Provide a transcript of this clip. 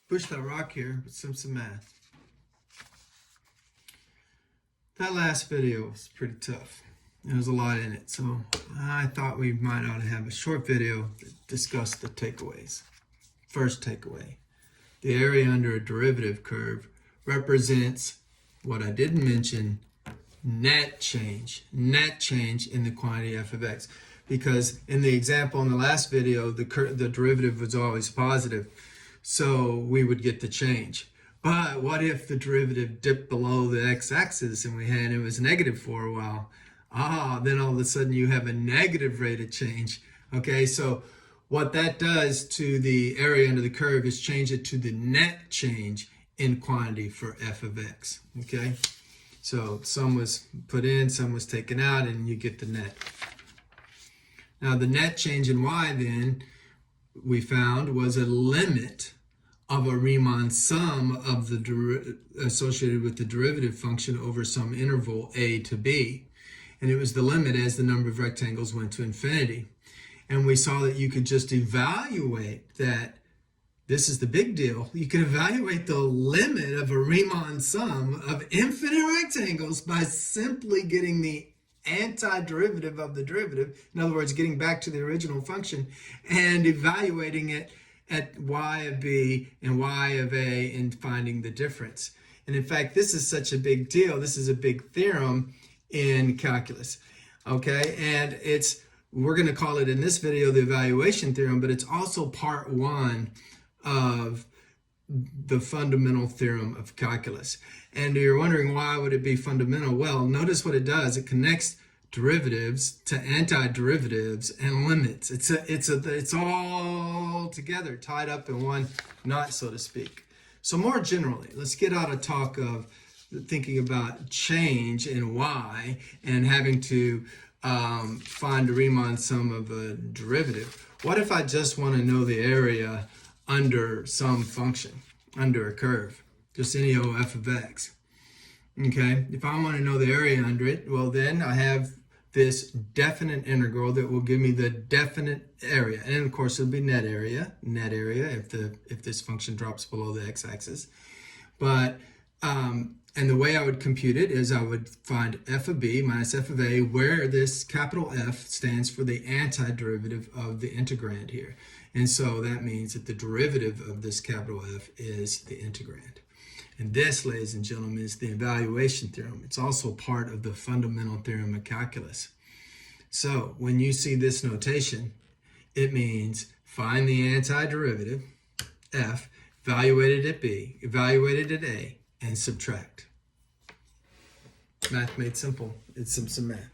Push that rock here with some math. That last video was pretty tough. There was a lot in it, so I thought we might ought to have a short video that discussed the takeaways. First takeaway, the area under a derivative curve represents what I didn't mention, net change in the quantity f of x. Because in the example in the last video, the derivative was always positive, so we would get the change. But what if the derivative dipped below the x-axis and it was negative for a while? Then all of a sudden you have a negative rate of change. Okay, so what that does to the area under the curve is change it to the net change in quantity for f of x. Okay, so some was put in, some was taken out, and you get the net. Now the net change in y then we found was a limit of a Riemann sum of the associated with the derivative function over some interval a to b. And it was the limit as the number of rectangles went to infinity. And we saw that you could just evaluate that. This is the big deal. You can evaluate the limit of a Riemann sum of infinite rectangles by simply getting the antiderivative of the derivative. In other words, getting back to the original function and evaluating it at y of b and y of a and finding the difference. And in fact, this is such a big deal. This is a big theorem in calculus. Okay, and we're going to call it in this video the evaluation theorem, but it's also part one of the fundamental theorem of calculus. And you're wondering, why would it be fundamental? Well, notice what it does. It connects derivatives to antiderivatives and limits. It's all together, tied up in one knot, so to speak. So more generally, let's get out of talk of thinking about change in y and having to find a Riemann sum of a derivative. What if I just want to know the area under some function, under a curve, just any old f of x? Okay, if I want to know the area under it, well then I have this definite integral that will give me the definite area, and of course it'll be net area if this function drops below the x-axis. But and the way I would compute it is I would find f of b minus f of a, where this capital F stands for the antiderivative of the integrand here. And so that means that the derivative of this capital F is the integrand. And this, ladies and gentlemen, is the evaluation theorem. It's also part of the fundamental theorem of calculus. So when you see this notation, it means find the antiderivative, f, evaluated at b, evaluated at a, and subtract. Math made simple. It's some math.